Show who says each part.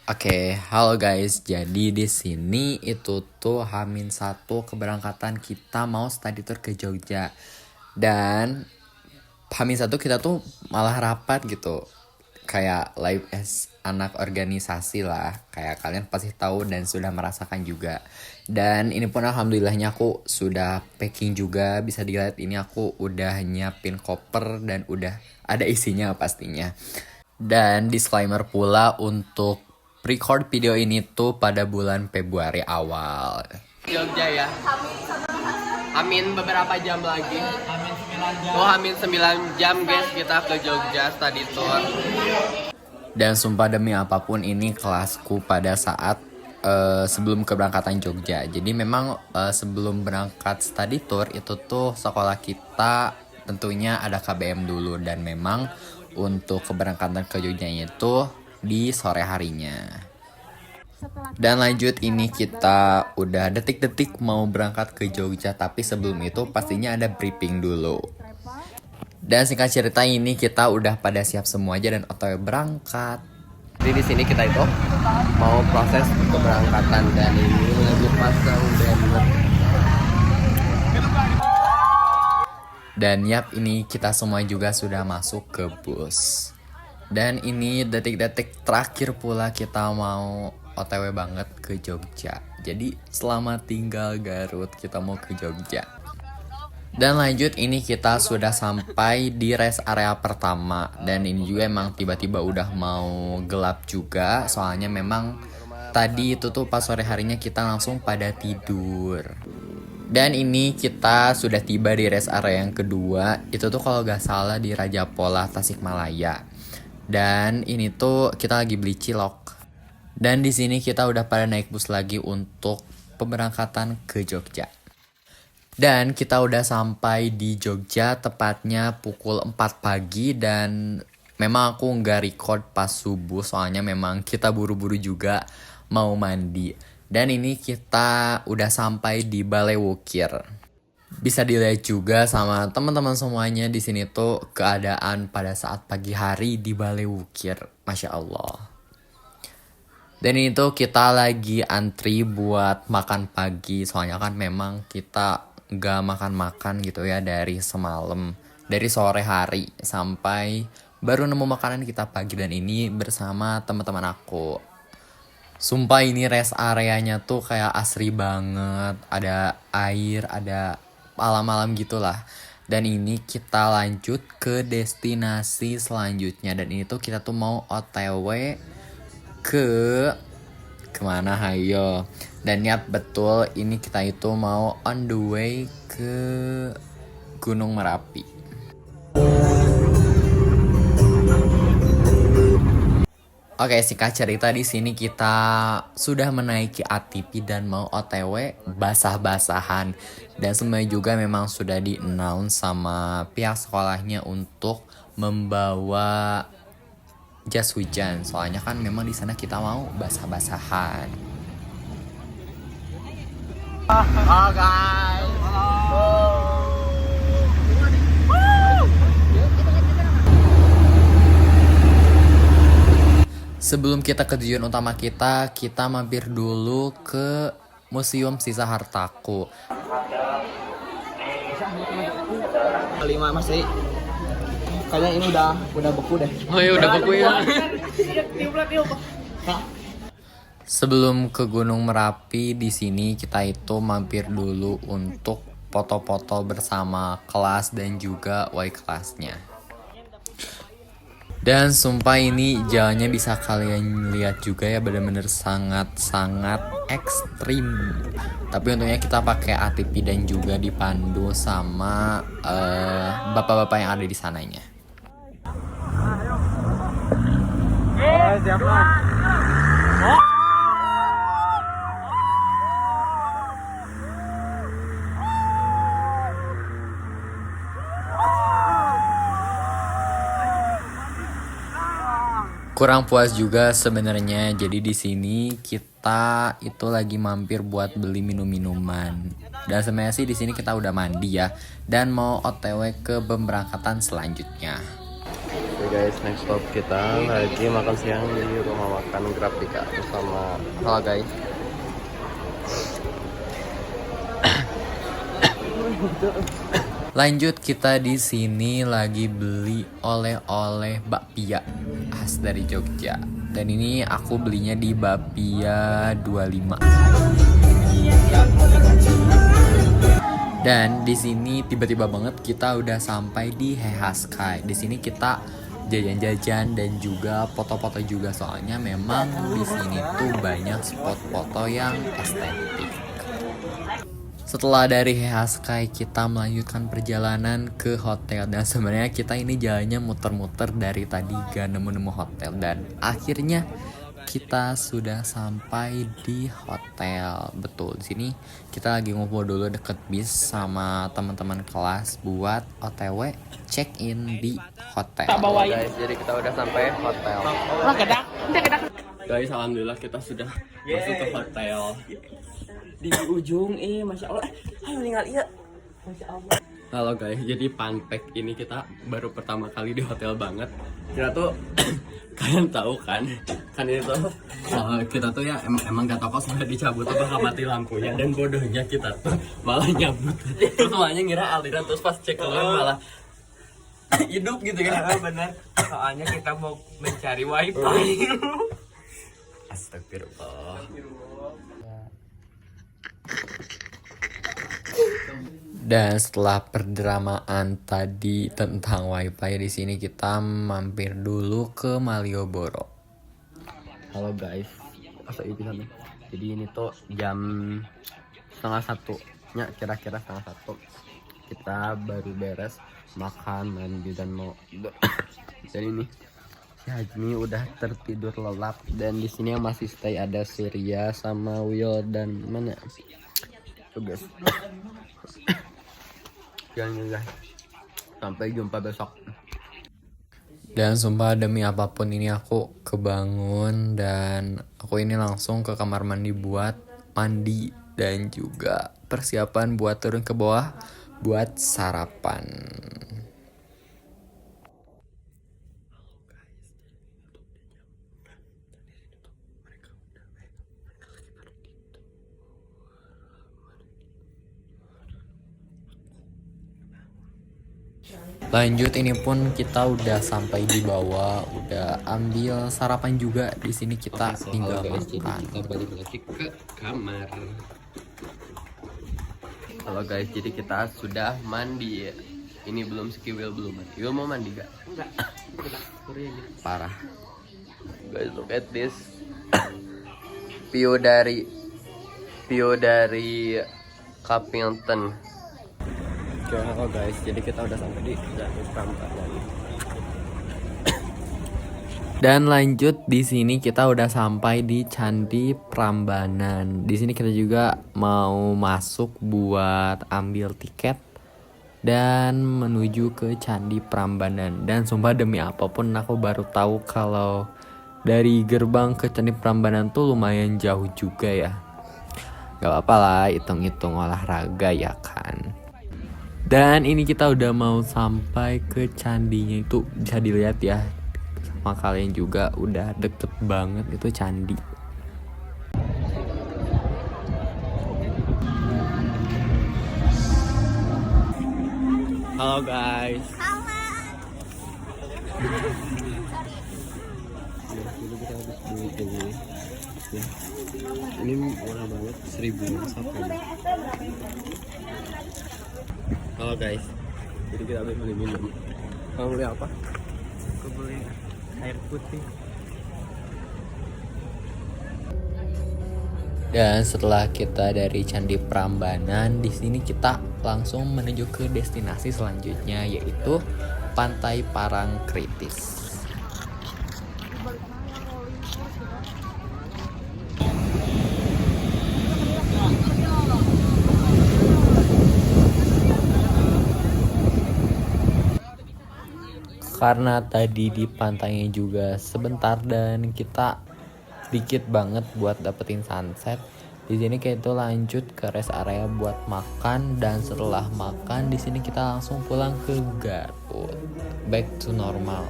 Speaker 1: Halo guys. Jadi di sini itu tuh H-1 keberangkatan kita mau study tour ke Jogja. Dan H-1 kita tuh malah rapat gitu. Kayak live as anak organisasi lah. Kayak kalian pasti tahu dan sudah merasakan juga. Dan ini pun alhamdulillahnya aku sudah packing juga. Bisa dilihat ini aku udah nyiapin koper dan udah ada isinya pastinya. Dan disclaimer pula untuk record video ini tuh pada bulan Februari awal.
Speaker 2: Jogja ya. Amin beberapa jam lagi. Amin 9 jam guys kita ke Jogja study tour.
Speaker 1: Dan sumpah demi apapun ini kelasku pada saat sebelum keberangkatan Jogja. Jadi memang sebelum berangkat study tour itu tuh sekolah kita tentunya ada KBM dulu. Dan memang untuk keberangkatan ke Jogja itu di sore harinya. Dan lanjut ini kita udah detik-detik mau berangkat ke Jogja, tapi sebelum itu pastinya ada briefing dulu. Dan singkat cerita ini kita udah pada siap semua aja dan OTW berangkat.
Speaker 2: Jadi di sini kita itu mau proses keberangkatan dan ini lagi pasang banner.
Speaker 1: Dan yap, ini kita semua juga sudah masuk ke bus. Dan ini detik-detik terakhir pula kita mau OTW banget ke Jogja. Jadi selamat tinggal Garut, kita mau ke Jogja. Dan lanjut ini kita sudah sampai di rest area pertama. Dan ini juga emang tiba-tiba udah mau gelap juga. Soalnya memang tadi itu tuh pas sore harinya kita langsung pada tidur. Dan ini kita sudah tiba di rest area yang kedua. Itu tuh kalau gak salah di Raja Polah, Tasikmalaya. Dan ini tuh kita lagi beli cilok. Dan di sini kita udah pada naik bus lagi untuk pemberangkatan ke Jogja. Dan kita udah sampai di Jogja tepatnya pukul 4 pagi. Dan memang aku nggak record pas subuh soalnya memang kita buru-buru juga mau mandi. Dan ini kita udah sampai di Balai Wukir. Bisa dilihat juga sama teman-teman semuanya di sini tuh keadaan pada saat pagi hari di Balai Wukir. Masya Allah. Dan ini tuh kita lagi antri buat makan pagi. Soalnya kan memang kita gak makan-makan gitu ya dari semalam. Dari sore hari sampai baru nemu makanan kita pagi. Dan ini bersama teman-teman aku. Sumpah ini rest areanya tuh kayak asri banget. Ada air, ada alam-alam gitulah. Dan ini kita lanjut ke destinasi selanjutnya. Dan ini tuh kita tuh mau OTW kemana hayo. Dan ya betul ini kita itu mau on the way ke Gunung Merapi. Singkat cerita di sini kita sudah menaiki ATV dan mau OTW basah-basahan. Dan semuanya juga memang sudah di-announce sama pihak sekolahnya untuk membawa jas hujan. Soalnya kan memang di sana kita mau basah-basahan.
Speaker 2: Halo guys.
Speaker 1: Sebelum kita ke tujuan utama kita mampir dulu ke Museum Sisa Hartaku.
Speaker 2: 5 masih. Kayaknya ini udah beku deh.
Speaker 1: Oh iya udah beku ya. Sebelum ke Gunung Merapi di sini kita itu mampir dulu untuk foto-foto bersama kelas dan juga wali kelasnya. Dan sumpah ini jalannya bisa kalian lihat juga ya, benar-benar sangat-sangat ekstrim. Tapi untungnya kita pakai ATV dan juga dipandu sama bapak-bapak yang ada di sananya. Kurang puas juga sebenarnya. Jadi di sini kita itu lagi mampir buat beli minum-minuman. Dan sebenarnya sih di sini kita udah mandi ya dan mau OTW ke pemberangkatan selanjutnya.
Speaker 2: guys, next stop kita lagi makan siang di rumah makan Grafika bersama. Halo guys.
Speaker 1: Lanjut, kita di sini lagi beli oleh-oleh bakpia khas dari Jogja. Dan ini aku belinya di Bakpia 25. Dan di sini tiba-tiba banget kita udah sampai di Heha Sky. Di sini kita jajan-jajan dan juga foto-foto juga, soalnya memang di sini tuh banyak spot foto yang estetik. Setelah dari Heha Sky, kita melanjutkan perjalanan ke hotel. Dan sebenarnya kita ini jalannya muter-muter dari tadi gak nemu-nemu hotel. Dan akhirnya kita sudah sampai di hotel. Betul, di sini kita lagi ngumpul dulu deket bis sama teman-teman kelas buat OTW check-in di hotel.
Speaker 2: Guys, jadi kita udah sampai hotel. Guys, alhamdulillah kita sudah masuk ke hotel.
Speaker 3: Di ujung masya Allah, ayo tinggal iya, masya Allah.
Speaker 2: Halo guys, jadi fun fact ini kita baru pertama kali di hotel banget. Kita tuh kalian tahu kan ini tuh kita tuh ya emang gak tau kok sudah dicabut tuh bakal mati lampunya, dan bodohnya kita tuh malah nyabut. Terus semuanya ngira aliran, terus pas cek keluar malah hidup gitu kan.
Speaker 3: Bener, soalnya kita mau mencari wifi.
Speaker 2: Astagfirullah.
Speaker 1: Dan setelah perdramaan tadi tentang wifi, di sini kita mampir dulu ke Malioboro.
Speaker 2: Halo guys, jadi ini tuh jam 12:30 nya, kira-kira 12:30. Kita baru beres makan, mandi, dan mau dan ini si Hajmi udah tertidur lelap. Dan di sini yang masih stay ada Surya sama Will dan mana tuh guys. Jangan guys, sampai jumpa besok.
Speaker 1: Dan sumpah demi apapun ini aku kebangun dan aku ini langsung ke kamar mandi buat mandi dan juga persiapan buat turun ke bawah buat sarapan. Lanjut, ini pun kita udah sampai di bawah, udah ambil sarapan juga. Di sini kita tinggal makan.
Speaker 2: Kita balik lagi ke kamar. Halo guys, jadi kita sudah mandi. Ini belum Will belum mandi. Will mau mandi gak?
Speaker 3: Enggak.
Speaker 2: Parah. Guys, look at this. View dari Kapington. Oke, halo guys, jadi kita udah sampai di Candi Prambanan.
Speaker 1: Dan lanjut, di sini kita udah sampai di Candi Prambanan. Di sini kita juga mau masuk buat ambil tiket dan menuju ke Candi Prambanan. Dan sumpah demi apapun aku baru tahu kalau dari gerbang ke Candi Prambanan tuh lumayan jauh juga ya. Gak apa-apa lah, hitung-hitung olahraga ya kan. Dan ini kita udah mau sampai ke candinya, itu bisa dilihat ya sama kalian juga, udah deket banget itu candi.
Speaker 2: Halo guys. Dulu kita habis beli ini. Ya. Ini murah banget, 1.000 sampai. Halo guys, jadi kita habis beli minum. Kamu beli apa?
Speaker 3: Aku beli air putih.
Speaker 1: Dan setelah kita dari Candi Prambanan, di sini kita langsung menuju ke destinasi selanjutnya, yaitu Pantai Parangkritis. Karena tadi di pantainya juga sebentar dan kita dikit banget buat dapetin sunset. Di sini kita lanjut ke rest area buat makan, dan setelah makan di sini kita langsung pulang ke Garut. Back to normal.